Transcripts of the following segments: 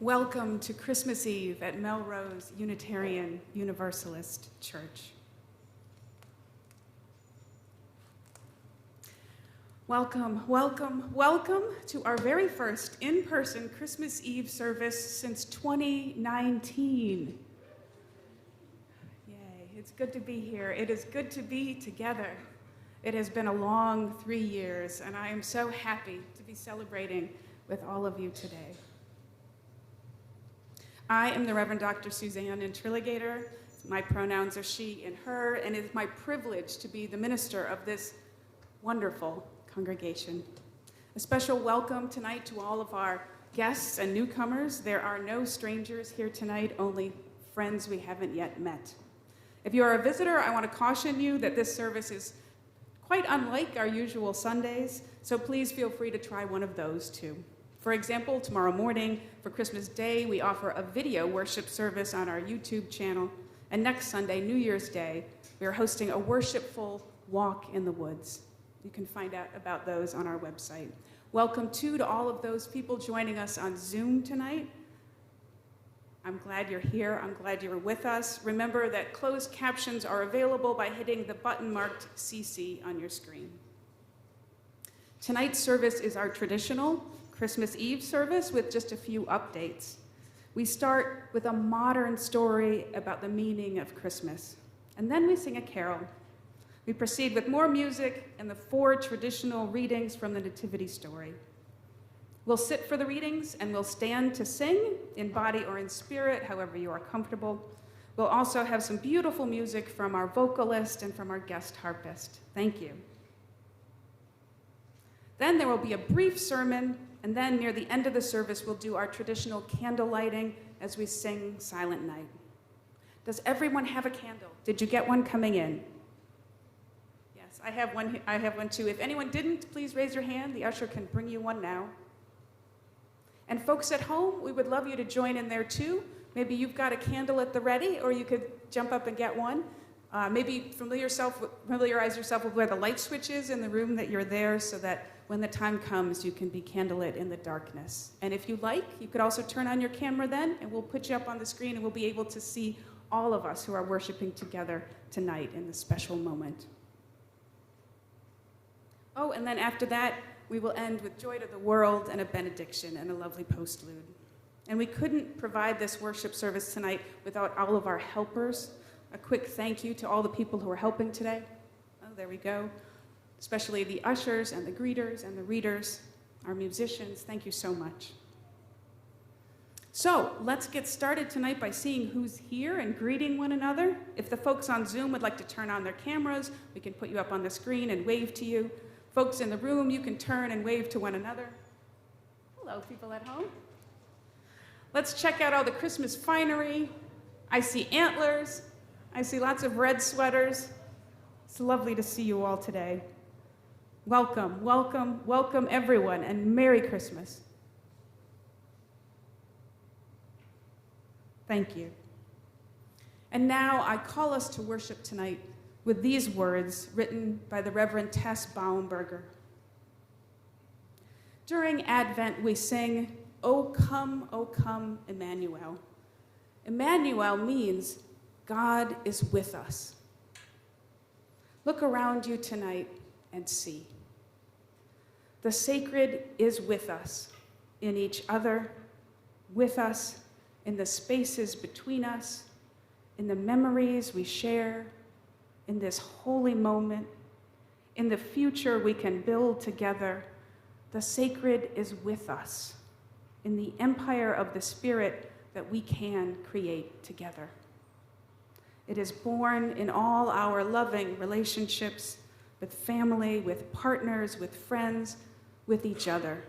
Welcome to Christmas Eve at Melrose Unitarian Universalist Church. Welcome, welcome, welcome to our very first in-person Christmas Eve service since 2019. Yay, it's good to be here. It is good to be together. It has been a long 3 years, and I am so happy to be celebrating with all of you today. I am the Reverend Dr. Suzanne Intriligator. My pronouns are she and her, and it is my privilege to be the minister of this wonderful congregation. A special welcome tonight to all of our guests and newcomers. There are no strangers here tonight, only friends we haven't yet met. If you are a visitor, I want to caution you that this service is quite unlike our usual Sundays, so please feel free to try one of those too. For example, tomorrow morning for Christmas Day, we offer a video worship service on our YouTube channel. And next Sunday, New Year's Day, we are hosting a worshipful walk in the woods. You can find out about those on our website. Welcome too to all of those people joining us on Zoom tonight. I'm glad you're here. I'm glad you're with us. Remember that closed captions are available by hitting the button marked CC on your screen. Tonight's service is our traditional Christmas Eve service with just a few updates. We start with a modern story about the meaning of Christmas, and then we sing a carol. We proceed with more music and the 4 traditional readings from the Nativity story. We'll sit for the readings and we'll stand to sing in body or in spirit, however you are comfortable. We'll also have some beautiful music from our vocalist and from our guest harpist. Thank you. Then there will be a brief sermon, and then near the end of the service, we'll do our traditional candle lighting as we sing Silent Night. Does everyone have a candle? Did you get one coming in? Yes, I have one too. If anyone didn't, please raise your hand. The usher can bring you one now. And folks at home, we would love you to join in there too. Maybe you've got a candle at the ready, or you could jump up and get one. Maybe familiarize yourself with where the light switch is in the room that you're there, so that when the time comes, you can be candlelit in the darkness. And if you like, you could also turn on your camera then, and we'll put you up on the screen, and we'll be able to see all of us who are worshiping together tonight in this special moment. Oh, and then after that, we will end with Joy to the World and a benediction and a lovely postlude. And we couldn't provide this worship service tonight without all of our helpers. A quick thank you to all the people who are helping today. Oh, there we go. Especially the ushers and the greeters and the readers, our musicians. Thank you so much. So let's get started tonight by seeing who's here and greeting one another. If the folks on Zoom would like to turn on their cameras, we can put you up on the screen and wave to you. Folks in the room, you can turn and wave to one another. Hello, people at home. Let's check out all the Christmas finery. I see antlers. I see lots of red sweaters. It's lovely to see you all today. Welcome, welcome, welcome everyone, and Merry Christmas. Thank you. And now I call us to worship tonight with these words written by the Reverend Tess Baumberger. During Advent, we sing, O come, Emmanuel. Emmanuel means God is with us. Look around you tonight and see. The sacred is with us, in each other, with us, in the spaces between us, in the memories we share, in this holy moment, in the future we can build together. The sacred is with us, in the empire of the Spirit that we can create together. It is born in all our loving relationships with family, with partners, with friends, with each other.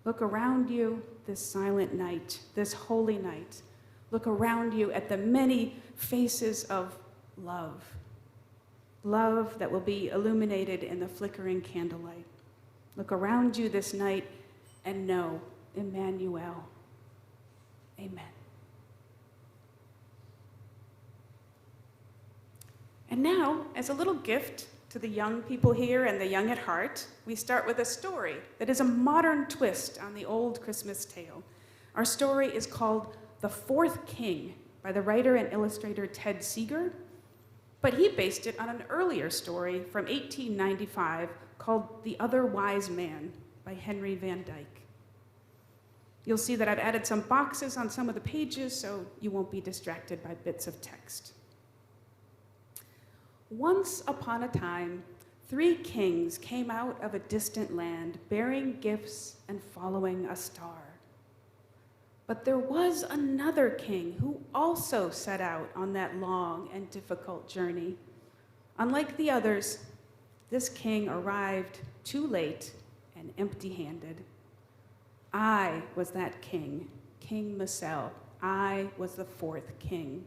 Look around you this silent night, this holy night. Look around you at the many faces of love. Love that will be illuminated in the flickering candlelight. Look around you this night and know, Emmanuel. Amen. And now, as a little gift to the young people here and the young at heart, we start with a story that is a modern twist on the old Christmas tale. Our story is called The Fourth King by the writer and illustrator Ted Seeger, but he based it on an earlier story from 1895 called The Other Wise Man by Henry Van Dyke. You'll see that I've added some boxes on some of the pages so you won't be distracted by bits of text. Once upon a time, 3 kings came out of a distant land bearing gifts and following a star. But there was another king who also set out on that long and difficult journey. Unlike the others, this king arrived too late and empty-handed. I was that king, King MUUC. I was the 4th king.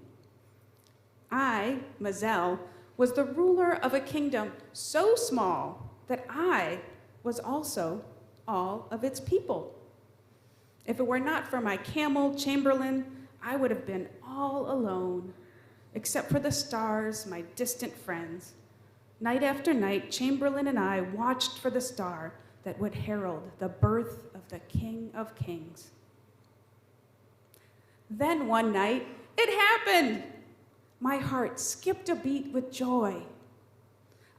I, MUUC, was the ruler of a kingdom so small that I was also all of its people. If it were not for my camel, Chamberlain, I would have been all alone, except for the stars, my distant friends. Night after night, Chamberlain and I watched for the star that would herald the birth of the King of Kings. Then one night, it happened! My heart skipped a beat with joy.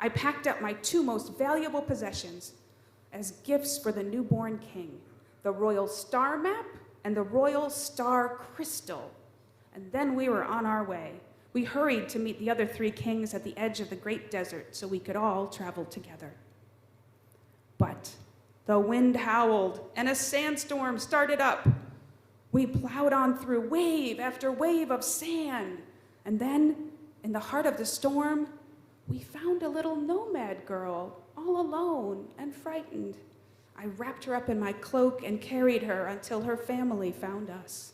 I packed up my 2 most valuable possessions as gifts for the newborn king, the royal star map and the royal star crystal. And then we were on our way. We hurried to meet the other 3 kings at the edge of the great desert so we could all travel together. But the wind howled and a sandstorm started up. We plowed on through wave after wave of sand. And then, in the heart of the storm, we found a little nomad girl, all alone and frightened. I wrapped her up in my cloak and carried her until her family found us.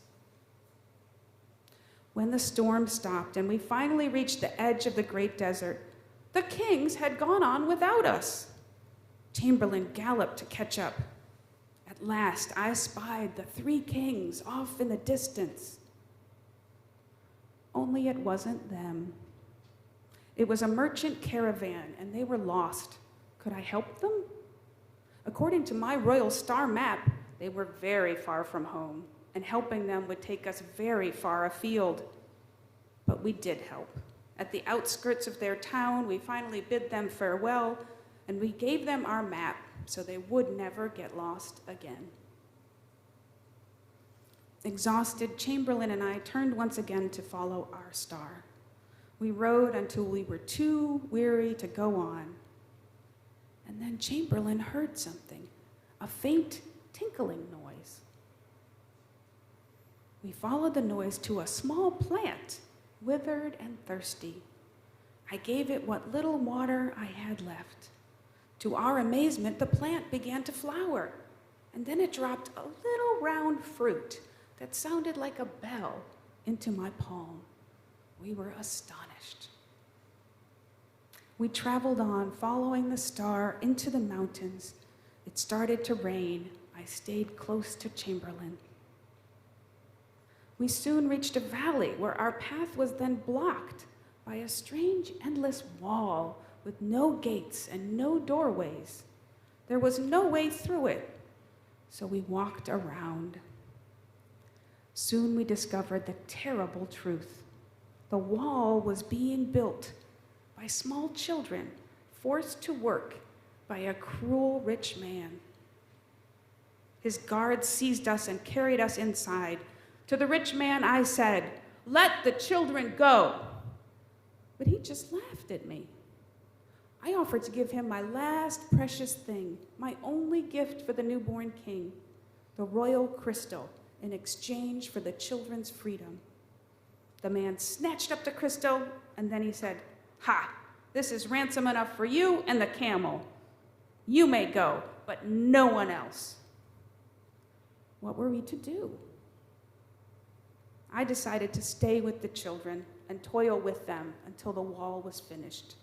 When the storm stopped and we finally reached the edge of the great desert, the kings had gone on without us. Chamberlain galloped to catch up. At last, I spied the 3 kings off in the distance. Only it wasn't them. It was a merchant caravan, and they were lost. Could I help them? According to my royal star map, they were very far from home, and helping them would take us very far afield. But we did help. At the outskirts of their town, we finally bid them farewell, and we gave them our map so they would never get lost again. Exhausted, Chamberlain and I turned once again to follow our star. We rode until we were too weary to go on. And then Chamberlain heard something, a faint tinkling noise. We followed the noise to a small plant, withered and thirsty. I gave it what little water I had left. To our amazement, the plant began to flower, and then it dropped a little round fruit that sounded like a bell into my palm. We were astonished. We traveled on, following the star into the mountains. It started to rain. I stayed close to Chamberlain. We soon reached a valley where our path was then blocked by a strange, endless wall with no gates and no doorways. There was no way through it, so we walked around. Soon we discovered the terrible truth. The wall was being built by small children forced to work by a cruel rich man. His guards seized us and carried us inside. To the rich man I said, "Let the children go." But he just laughed at me. I offered to give him my last precious thing, my only gift for the newborn king, the royal crystal, in exchange for the children's freedom. The man snatched up the crystal, and then he said, "Ha, this is ransom enough for you and the camel. You may go, but no one else." What were we to do? I decided to stay with the children and toil with them until the wall was finished.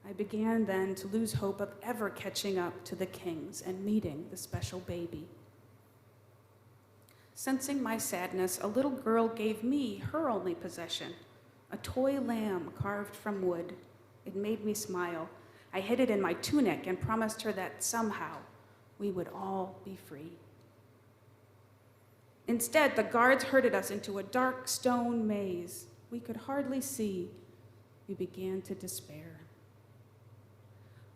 I began then to lose hope of ever catching up to the kings and meeting the special baby. Sensing my sadness, a little girl gave me her only possession, a toy lamb carved from wood. It made me smile. I hid it in my tunic and promised her that somehow we would all be free. Instead, the guards herded us into a dark stone maze. We could hardly see. We began to despair.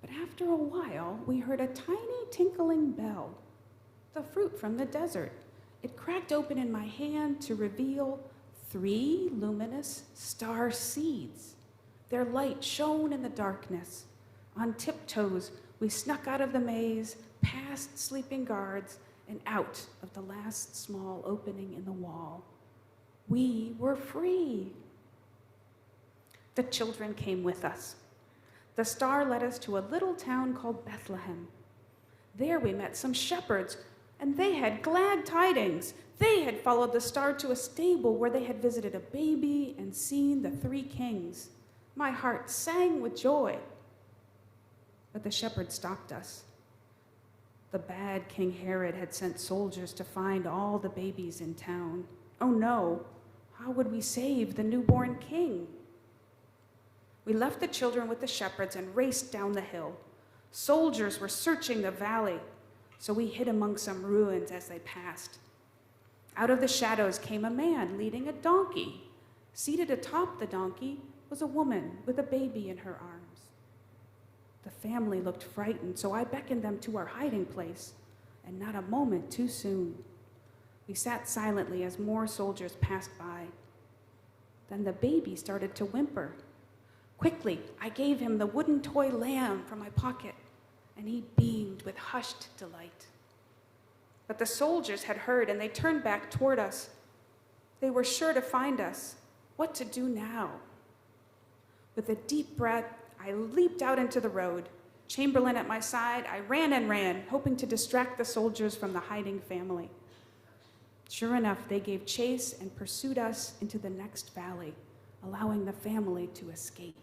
But after a while, we heard a tiny tinkling bell, the fruit from the desert. It cracked open in my hand to reveal 3 luminous star seeds. Their light shone in the darkness. On tiptoes, we snuck out of the maze, past sleeping guards, and out of the last small opening in the wall. We were free. The children came with us. The star led us to a little town called Bethlehem. There we met some shepherds, and they had glad tidings. They had followed the star to a stable where they had visited a baby and seen the 3 kings. My heart sang with joy. But the shepherds stopped us. The bad King Herod had sent soldiers to find all the babies in town. Oh no, how would we save the newborn king? We left the children with the shepherds and raced down the hill. Soldiers were searching the valley, so we hid among some ruins as they passed. Out of the shadows came a man leading a donkey. Seated atop the donkey was a woman with a baby in her arms. The family looked frightened, so I beckoned them to our hiding place, and not a moment too soon. We sat silently as more soldiers passed by. Then the baby started to whimper. Quickly, I gave him the wooden toy lamb from my pocket, and he beamed with hushed delight. But the soldiers had heard, and they turned back toward us. They were sure to find us. What to do now? With a deep breath, I leaped out into the road. Chamberlain at my side, I ran and ran, hoping to distract the soldiers from the hiding family. Sure enough, they gave chase and pursued us into the next valley, allowing the family to escape.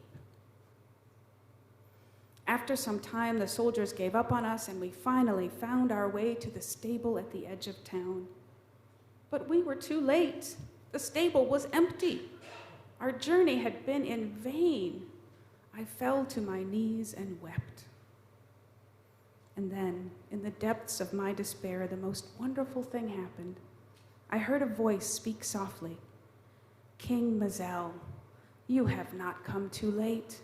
After some time, the soldiers gave up on us, and we finally found our way to the stable at the edge of town. But we were too late. The stable was empty. Our journey had been in vain. I fell to my knees and wept. And then, in the depths of my despair, the most wonderful thing happened. I heard a voice speak softly. King Mazel, you have not come too late.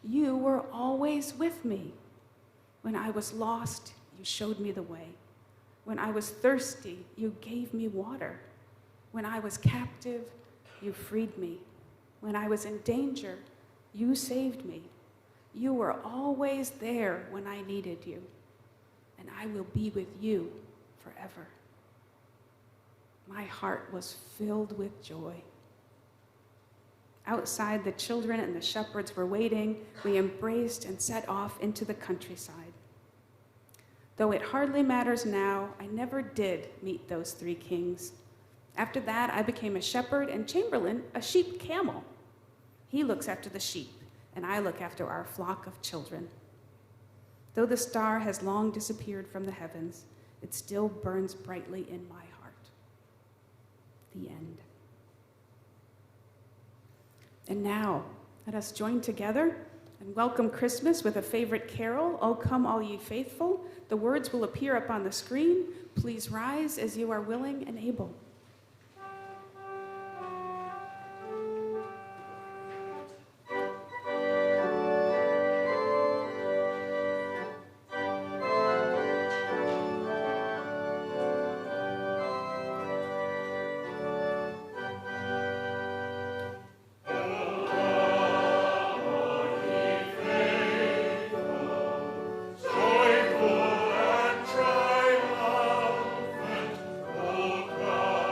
You were always with me. When I was lost, you showed me the way. When I was thirsty, you gave me water. When I was captive, you freed me. When I was in danger, you saved me. You were always there when I needed you, and I will be with you forever. My heart was filled with joy. Outside, the children and the shepherds were waiting. We embraced and set off into the countryside. Though it hardly matters now, I never did meet those 3 kings. After that, I became a shepherd, and Chamberlain a sheep camel. He looks after the sheep, and I look after our flock of children. Though the star has long disappeared from the heavens, it still burns brightly in my heart. The end. And now, let us join together and welcome Christmas with a favorite carol, O Come All Ye Faithful. The words will appear up on the screen. Please rise as you are willing and able. Triumphant, O God.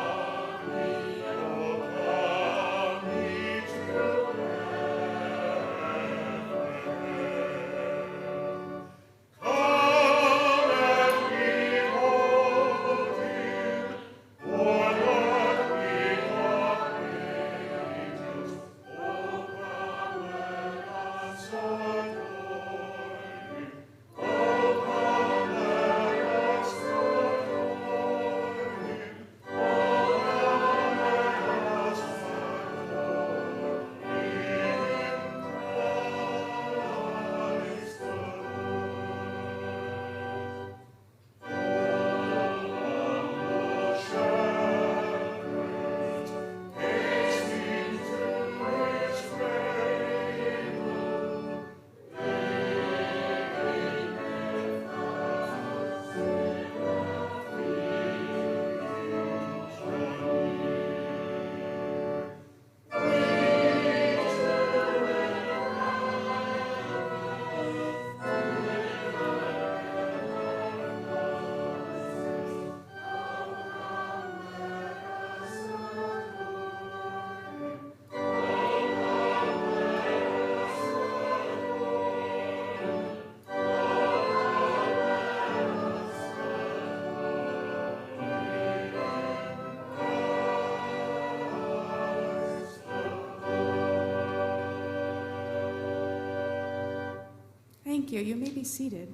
Thank you. You may be seated.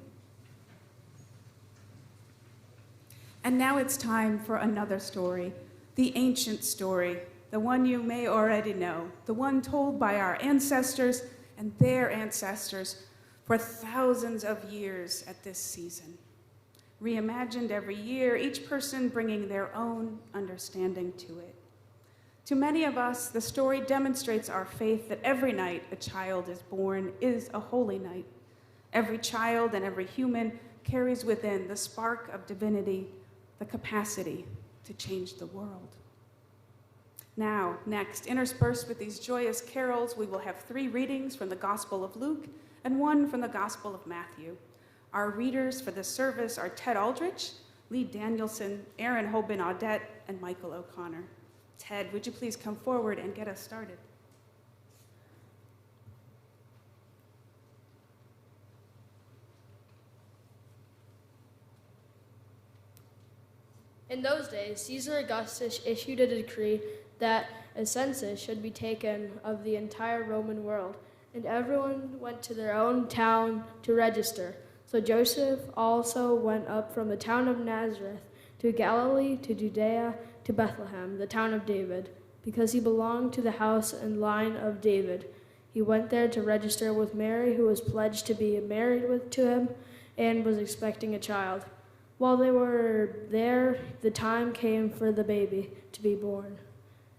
And now it's time for another story, the ancient story, the one you may already know, the one told by our ancestors and their ancestors for thousands of years at this season. Reimagined every year, each person bringing their own understanding to it. To many of us, the story demonstrates our faith that every night a child is born is a holy night. Every child and every human carries within the spark of divinity, the capacity to change the world. Now, next, interspersed with these joyous carols, we will have 3 readings from the Gospel of Luke and 1 from the Gospel of Matthew. Our readers for this service are Ted Aldrich, Lee Danielson, Aaron Hoban-Audette, and Michael O'Connor. Ted, would you please come forward and get us started? In those days, Caesar Augustus issued a decree that a census should be taken of the entire Roman world, and everyone went to their own town to register. So Joseph also went up from the town of Nazareth to Galilee, to Judea, to Bethlehem, the town of David, because he belonged to the house and line of David. He went there to register with Mary, who was pledged to be married to him and was expecting a child. While they were there, the time came for the baby to be born,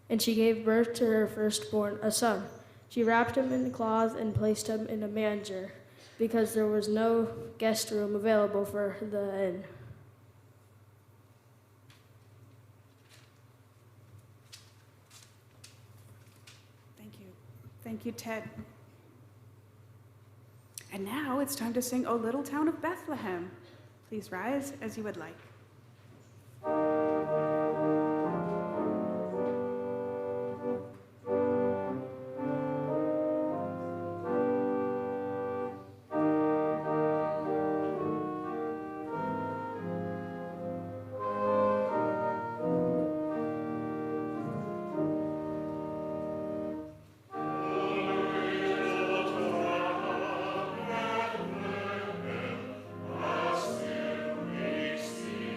and she gave birth to her firstborn, a son. She wrapped him in cloth and placed him in a manger, because there was no guest room available for the inn. Thank you. Thank you, Ted. And now it's time to sing O Little Town of Bethlehem. Please rise as you would like. See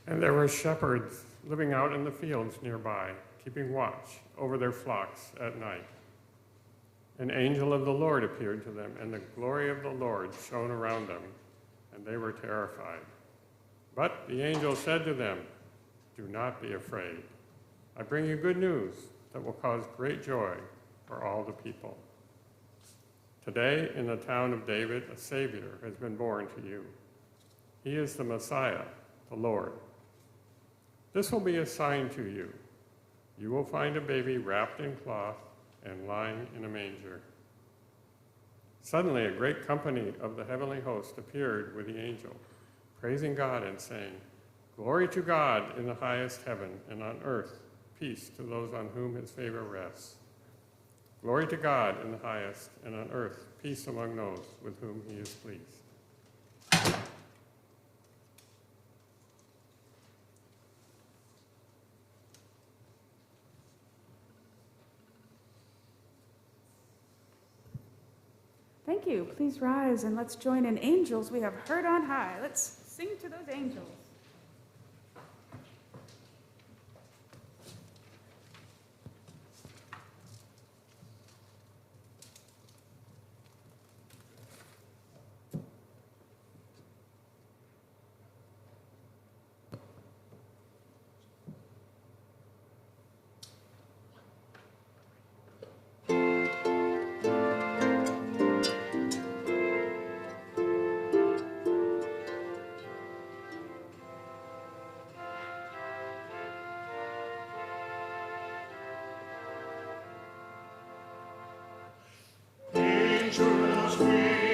And there were shepherds living out in the fields nearby, keeping watch over their flocks at night. An angel of the Lord appeared to them, and the glory of the Lord shone around them, and they were terrified. But the angel said to them, "Do not be afraid. I bring you good news that will cause great joy for all the people. Today, in the town of David, a Savior has been born to you. He is the Messiah, the Lord. This will be a sign to you. You will find a baby wrapped in cloth and lying in a manger." Suddenly, a great company of the heavenly host appeared with the angel, praising God and saying, "Glory to God in the highest heaven, and on earth peace to those on whom his favor rests." Glory to God in the highest, and on earth peace among those with whom he is pleased. Thank you. Please rise and let's join in angels we have heard on high. Let's sing to those angels. Angels we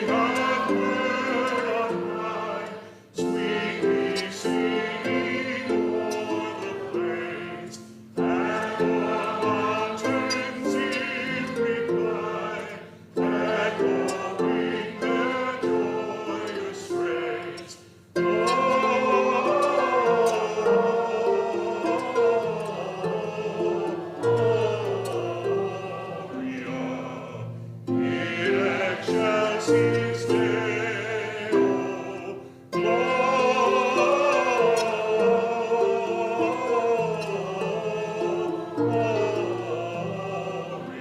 have heard on high, sweetly singing o'er the plains, and the mountains in reply, echoing their joyous strains. Excelsis Deo,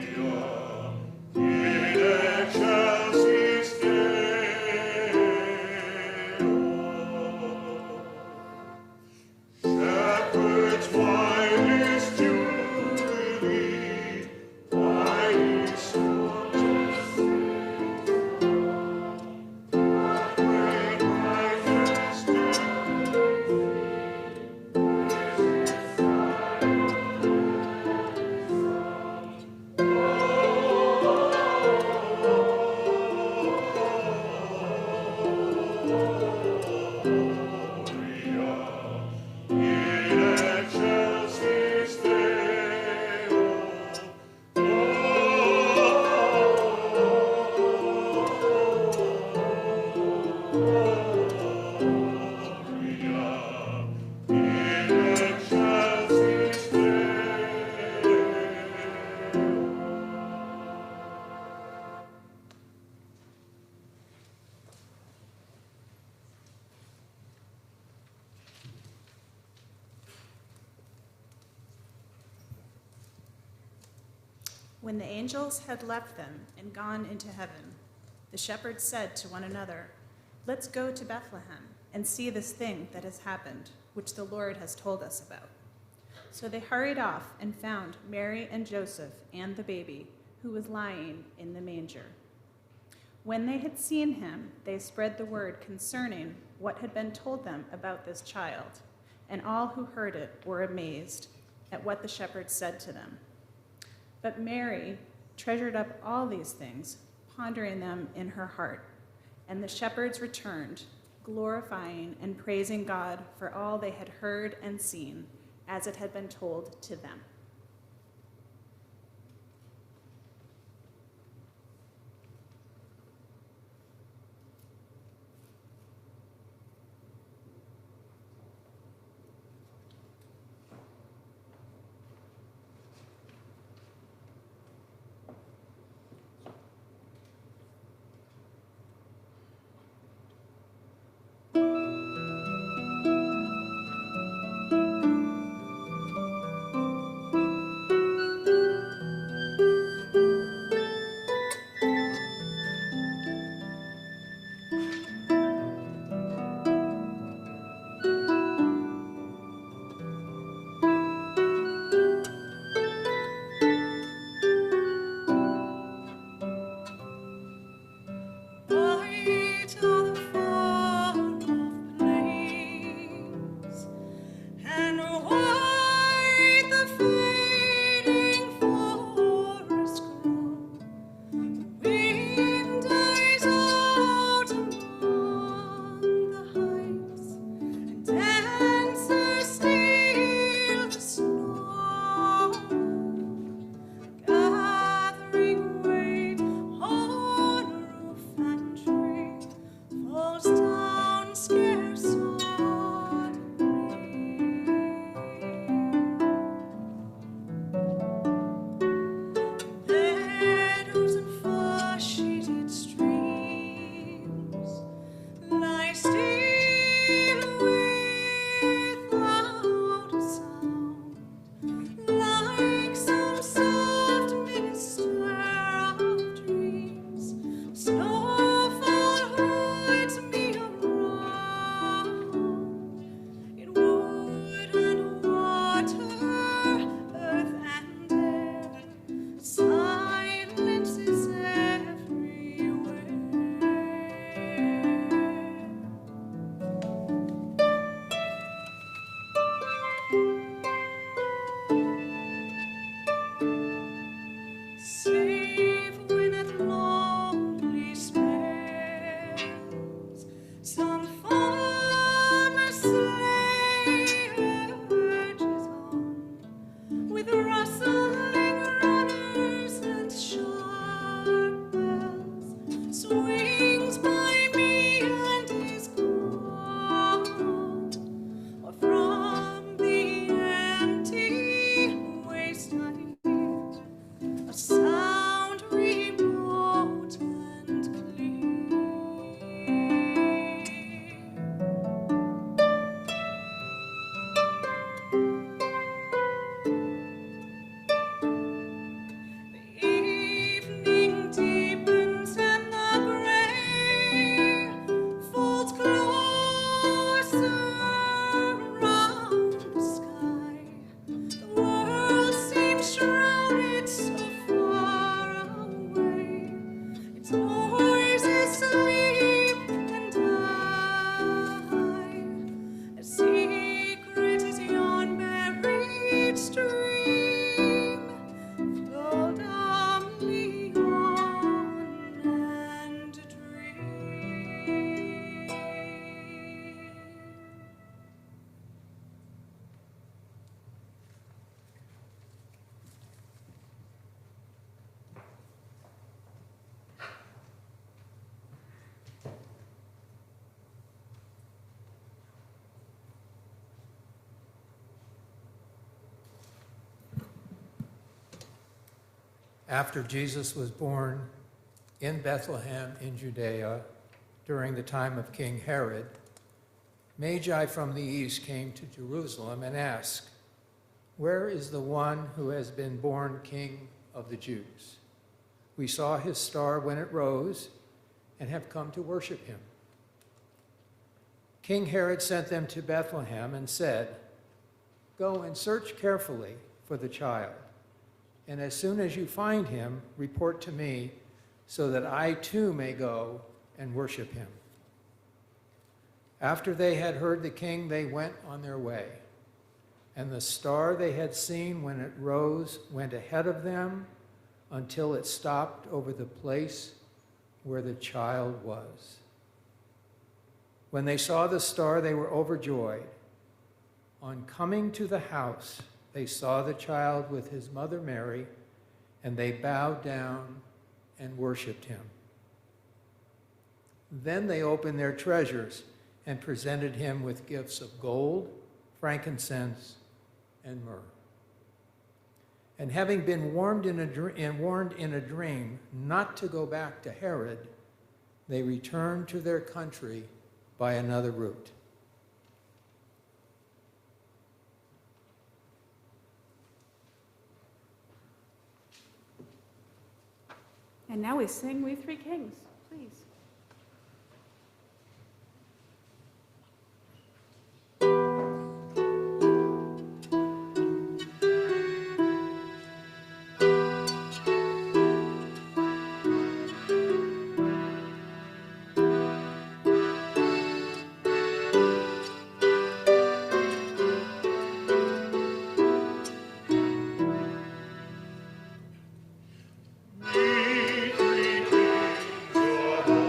Gloria, in excelsis Deo. Shepherds, why this jubilee? Why these songs of great brightness in excelsis Deo, Gloria, in excelsis Deo. When the angels had left them and gone into heaven, the shepherds said to one another, "Let's go to Bethlehem and see this thing that has happened, which the Lord has told us about." So they hurried off and found Mary and Joseph and the baby, who was lying in the manger. When they had seen him, they spread the word concerning what had been told them about this child, and all who heard it were amazed at what the shepherds said to them. But Mary treasured up all these things, pondering them in her heart. And the shepherds returned, glorifying and praising God for all they had heard and seen, as it had been told to them. After Jesus was born in Bethlehem in Judea during the time of King Herod, Magi from the east came to Jerusalem and asked, "Where is the one who has been born King of the Jews? We saw his star when it rose and have come to worship him." King Herod sent them to Bethlehem and said, "Go and search carefully for the child, and as soon as you find him, report to me so that I too may go and worship him." After they had heard the king, they went on their way, and the star they had seen when it rose went ahead of them until it stopped over the place where the child was. When they saw the star, they were overjoyed. On coming to the house, they saw the child with his mother Mary, and they bowed down and worshiped him. Then they opened their treasures and presented him with gifts of gold, frankincense, and myrrh. And having been warned in a dream not to go back to Herod, they returned to their country by another route. And now we sing We Three Kings, please. We three kings of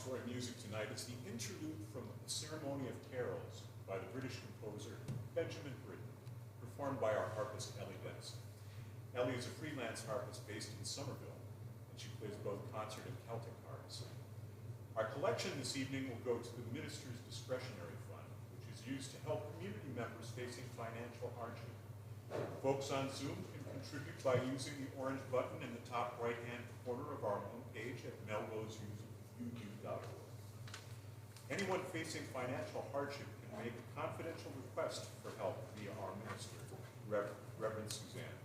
for music tonight is the interlude from A Ceremony of Carols by the British composer Benjamin Britten, performed by our harpist Ellie Benson. Ellie is a freelance harpist based in Somerville, and she plays both concert and Celtic harps. Our collection this evening will go to the Minister's Discretionary Fund, which is used to help community members facing financial hardship. Folks on Zoom can contribute by using the orange button in the top right-hand corner of our homepage at melroseu.org. Anyone facing financial hardship can make a confidential request for help via our minister, Reverend Suzanne.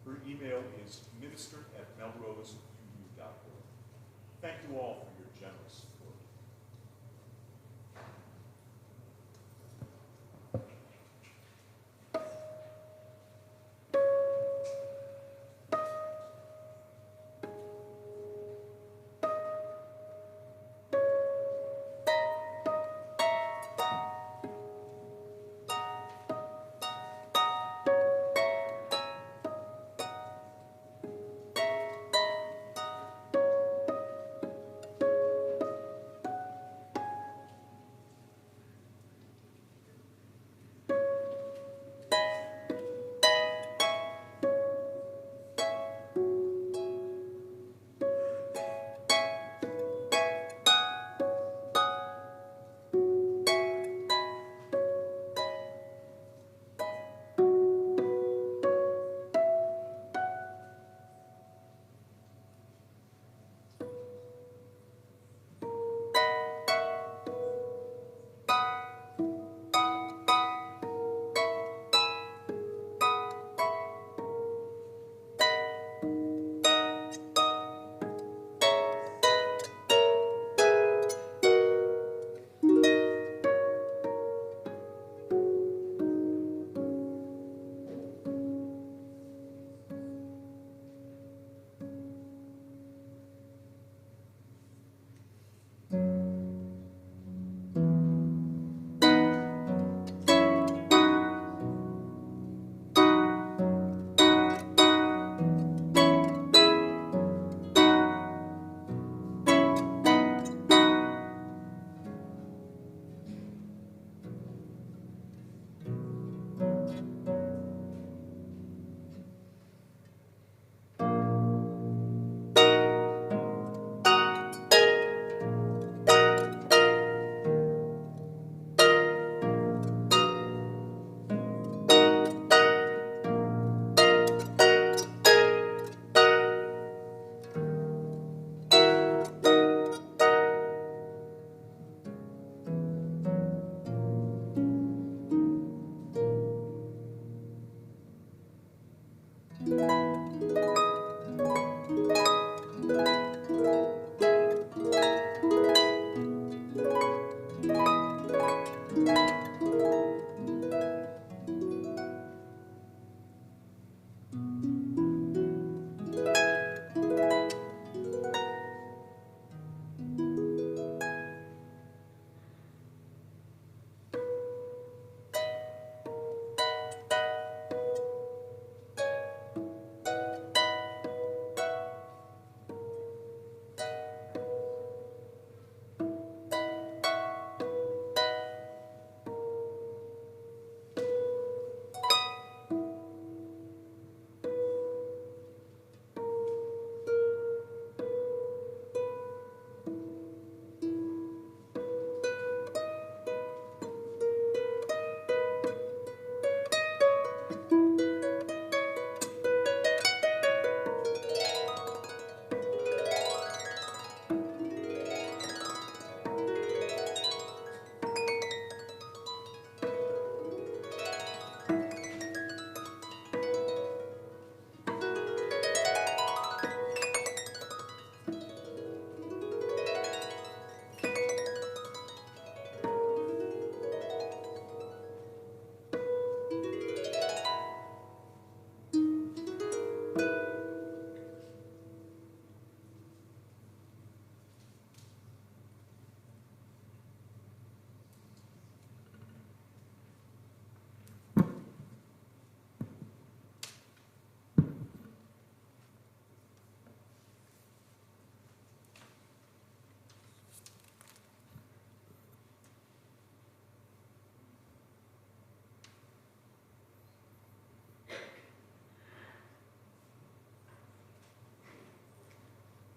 Her email is minister@melroseu.org. Thank you all for your generous support.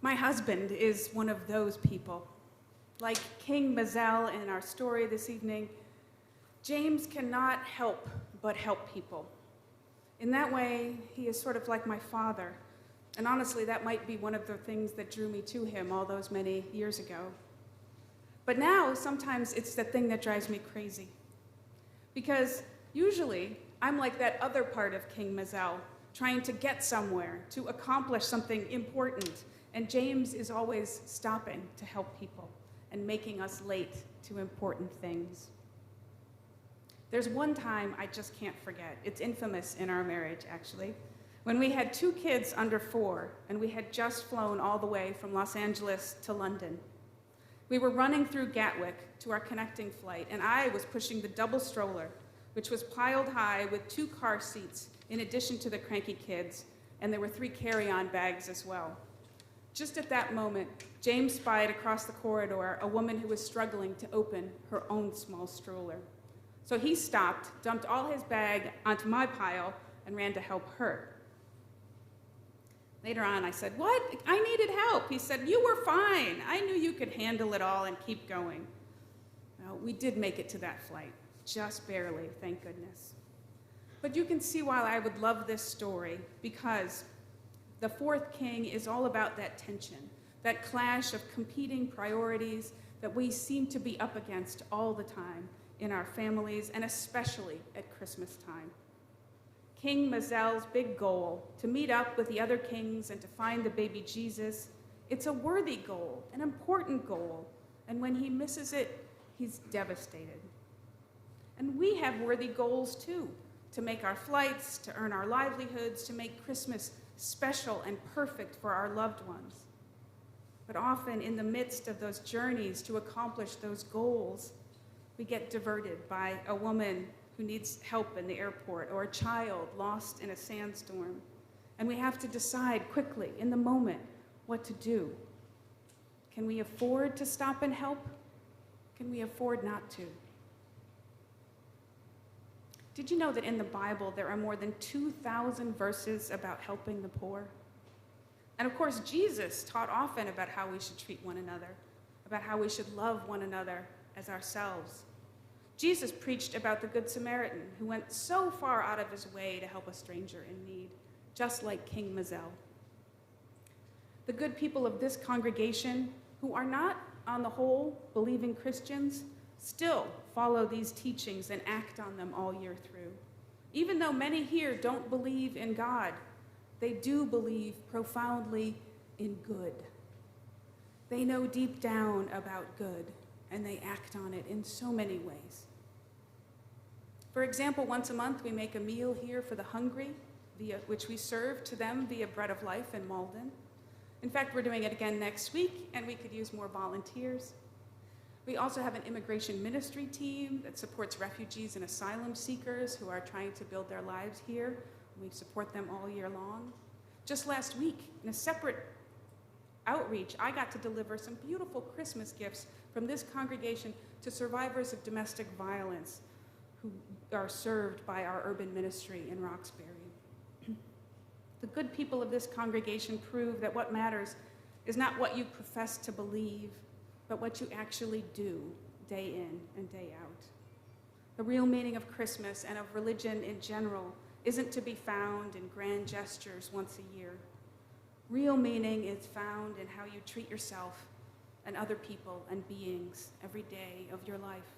My husband is one of those people. Like King Mazel in our story this evening, James cannot help but help people. In that way, he is sort of like my father. And honestly, that might be one of the things that drew me to him all those many years ago. But now, sometimes it's the thing that drives me crazy. Because usually, I'm like that other part of King Mazel, trying to get somewhere, to accomplish something important. And James is always stopping to help people and making us late to important things. There's one time I just can't forget. It's infamous in our marriage, actually. When we had 2 kids under 4, and we had just flown all the way from Los Angeles to London. We were running through Gatwick to our connecting flight, and I was pushing the double stroller, which was piled high with 2 car seats in addition to the cranky kids, and there were 3 carry-on bags as well. Just at that moment, James spied across the corridor a woman who was struggling to open her own small stroller. So he stopped, dumped all his bag onto my pile, and ran to help her. Later on, I said, "What? I needed help." He said, "You were fine. I knew you could handle it all and keep going." Well, we did make it to that flight, just barely, thank goodness. But you can see why I would love this story, because the 4th king is all about that tension, that clash of competing priorities that we seem to be up against all the time in our families, and especially at Christmas time. King Mazel's big goal, to meet up with the other kings and to find the baby Jesus, it's a worthy goal, an important goal, and when he misses it, he's devastated. And we have worthy goals too, to make our flights, to earn our livelihoods, to make Christmas special and perfect for our loved ones. But often in the midst of those journeys to accomplish those goals, we get diverted by a woman who needs help in the airport or a child lost in a sandstorm. And we have to decide quickly, in the moment, what to do. Can we afford to stop and help? Can we afford not to? Did you know that in the Bible there are more than 2,000 verses about helping the poor? And of course, Jesus taught often about how we should treat one another, about how we should love one another as ourselves. Jesus preached about the Good Samaritan who went so far out of his way to help a stranger in need, just like King Mazel. The good people of this congregation, who are not, on the whole, believing Christians, still follow these teachings and act on them all year through. Even though many here don't believe in God, they do believe profoundly in good. They know deep down about good, and they act on it in so many ways. For example, once a month we make a meal here for the hungry, which we serve to them via Bread of Life in Malden. In fact, we're doing it again next week, and we could use more volunteers. We also have an immigration ministry team that supports refugees and asylum seekers who are trying to build their lives here. We support them all year long. Just last week, in a separate outreach, I got to deliver some beautiful Christmas gifts from this congregation to survivors of domestic violence who are served by our urban ministry in Roxbury. The good people of this congregation prove that what matters is not what you profess to believe, but what you actually do day in and day out. The real meaning of Christmas and of religion in general isn't to be found in grand gestures once a year. Real meaning is found in how you treat yourself and other people and beings every day of your life.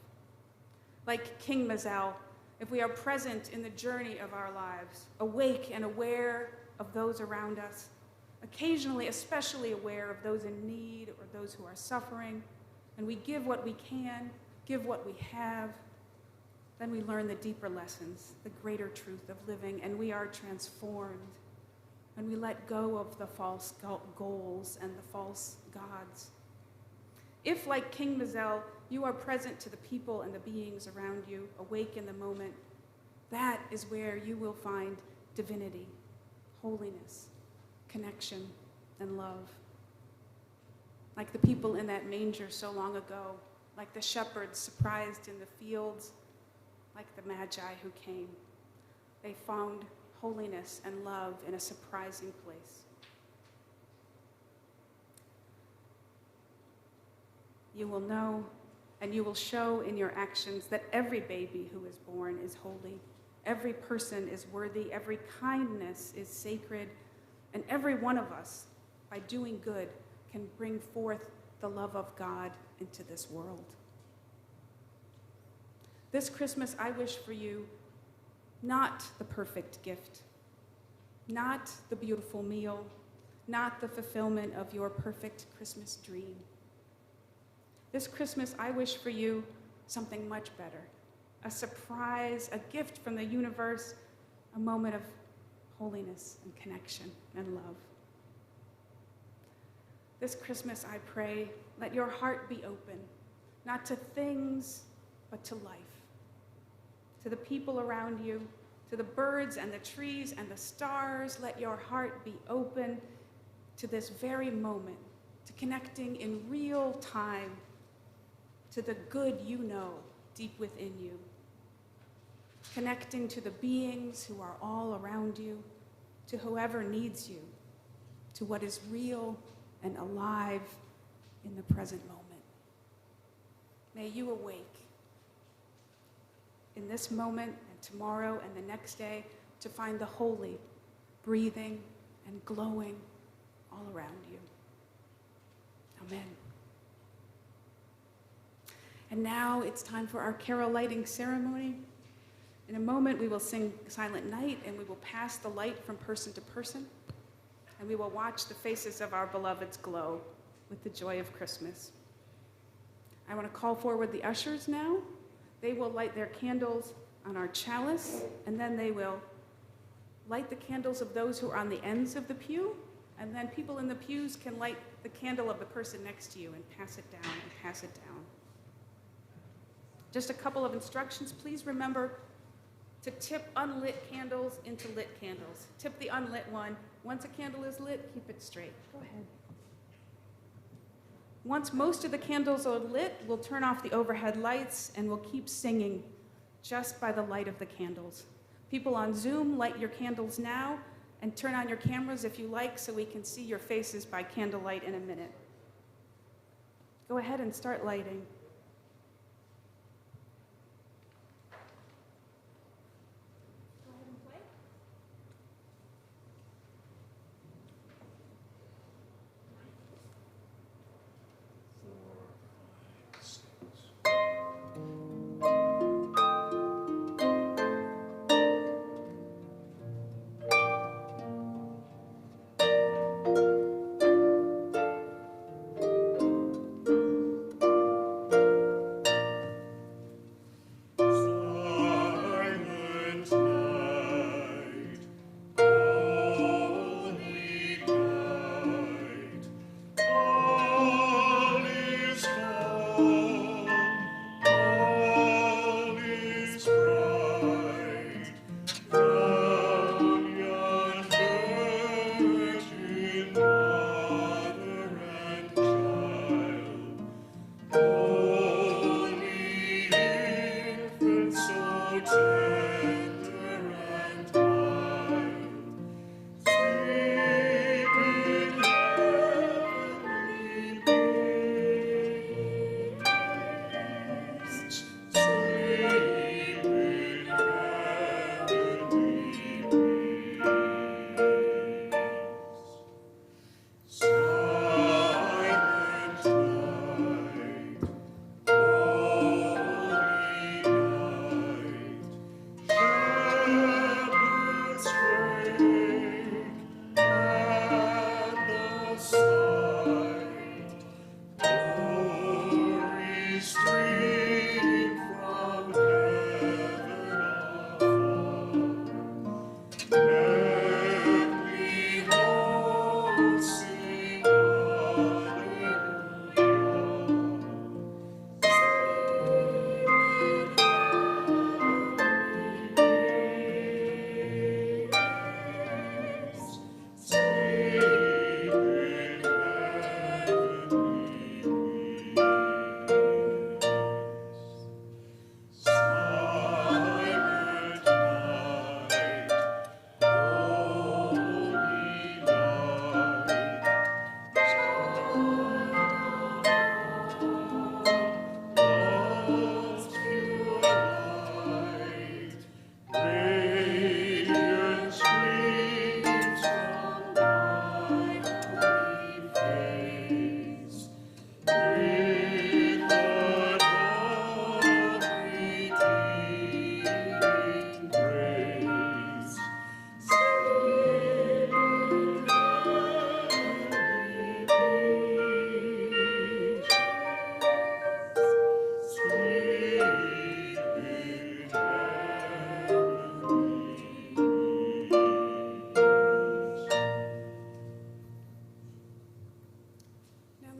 Like King Mazel, if we are present in the journey of our lives, awake and aware of those around us, occasionally especially aware of those in need or those who are suffering, and we give what we can, give what we have, then we learn the deeper lessons, the greater truth of living, and we are transformed. And we let go of the false goals and the false gods. If, like King Mazel, you are present to the people and the beings around you, awake in the moment, that is where you will find divinity, holiness, connection, and love. Like the people in that manger so long ago, like the shepherds surprised in the fields, like the Magi who came. They found holiness and love in a surprising place. you will know and you will show in your actions that every baby who is born is holy, every person is worthy, every kindness is sacred, and every one of us, by doing good, can bring forth the love of God into this world. This Christmas, I wish for you not the perfect gift, not the beautiful meal, not the fulfillment of your perfect Christmas dream. This Christmas, I wish for you something much better, a surprise, a gift from the universe, a moment of holiness and connection and love. This Christmas, I pray, let your heart be open, not to things, but to life, to the people around you, to the birds and the trees and the stars. Let your heart be open to this very moment, to connecting in real time to the good you know deep within you, connecting to the beings who are all around you, to whoever needs you, to what is real and alive in the present moment. May you awake in this moment and tomorrow and the next day to find the holy breathing and glowing all around you. Amen. And now it's time for our carol lighting ceremony. In a moment, we will sing Silent Night, and we will pass the light from person to person, and we will watch the faces of our beloveds glow with the joy of Christmas. I want to call forward the ushers now. They will light their candles on our chalice, and then they will light the candles of those who are on the ends of the pew, and then people in the pews can light the candle of the person next to you and pass it down and pass it down. Just a couple of instructions. Please remember to tip unlit candles into lit candles. Tip the unlit one. Once a candle is lit, keep it straight. Go ahead. Once most of the candles are lit, we'll turn off the overhead lights and we'll keep singing just by the light of the candles. People on Zoom, light your candles now and turn on your cameras if you like so we can see your faces by candlelight in a minute. Go ahead and start lighting.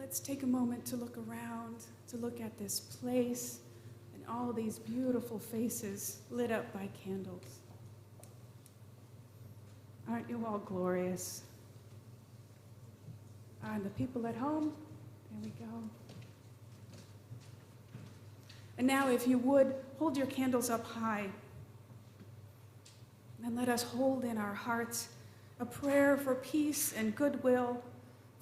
Let's take a moment to look around, to look at this place and all these beautiful faces lit up by candles. Aren't you all glorious? And the people at home, there we go. And now, if you would, hold your candles up high. And let us hold in our hearts a prayer for peace and goodwill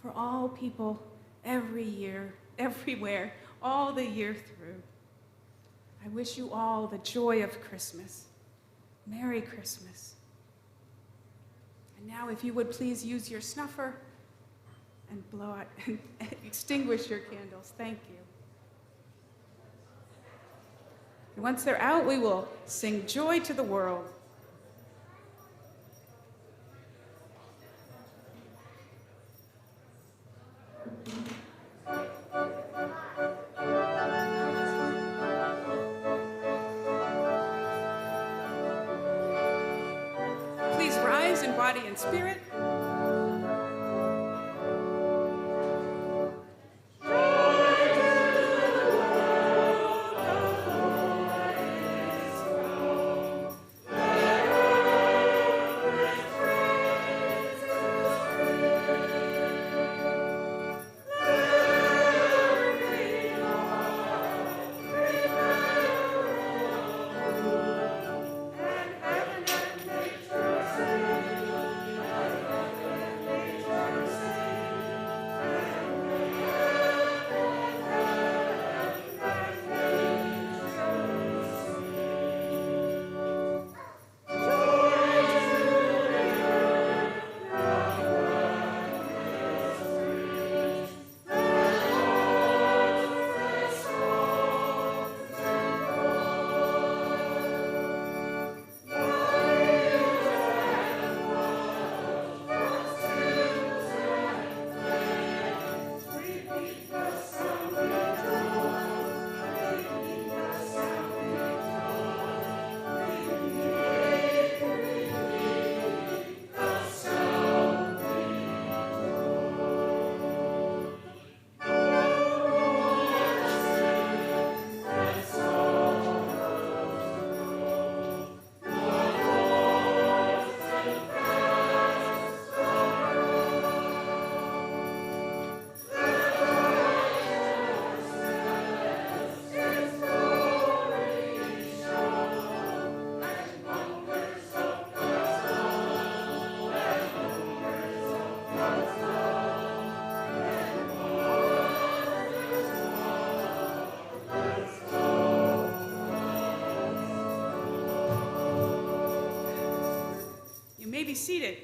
for all people every year, everywhere, all the year through. I wish you all the joy of Christmas. Merry Christmas. And now, if you would please use your snuffer and blow out and extinguish your candles. Thank you. And once they're out, we will sing Joy to the World. Please rise in body and spirit. May be seated.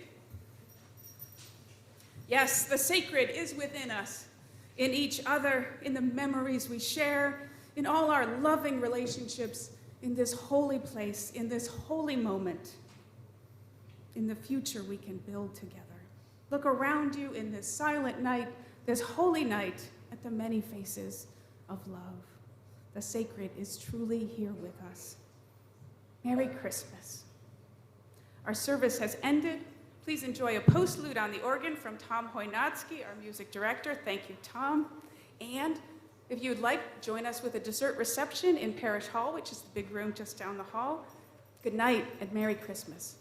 Yes, the sacred is within us, in each other, in the memories we share, in all our loving relationships, in this holy place, in this holy moment, in the future we can build together. Look around you in this silent night, this holy night, at the many faces of love. The sacred is truly here with us. Merry Christmas. Our service has ended. Please enjoy a postlude on the organ from Tom Hoynatsky, our music director. Thank you, Tom. And if you'd like, join us with a dessert reception in Parish Hall, which is the big room just down the hall. Good night and Merry Christmas.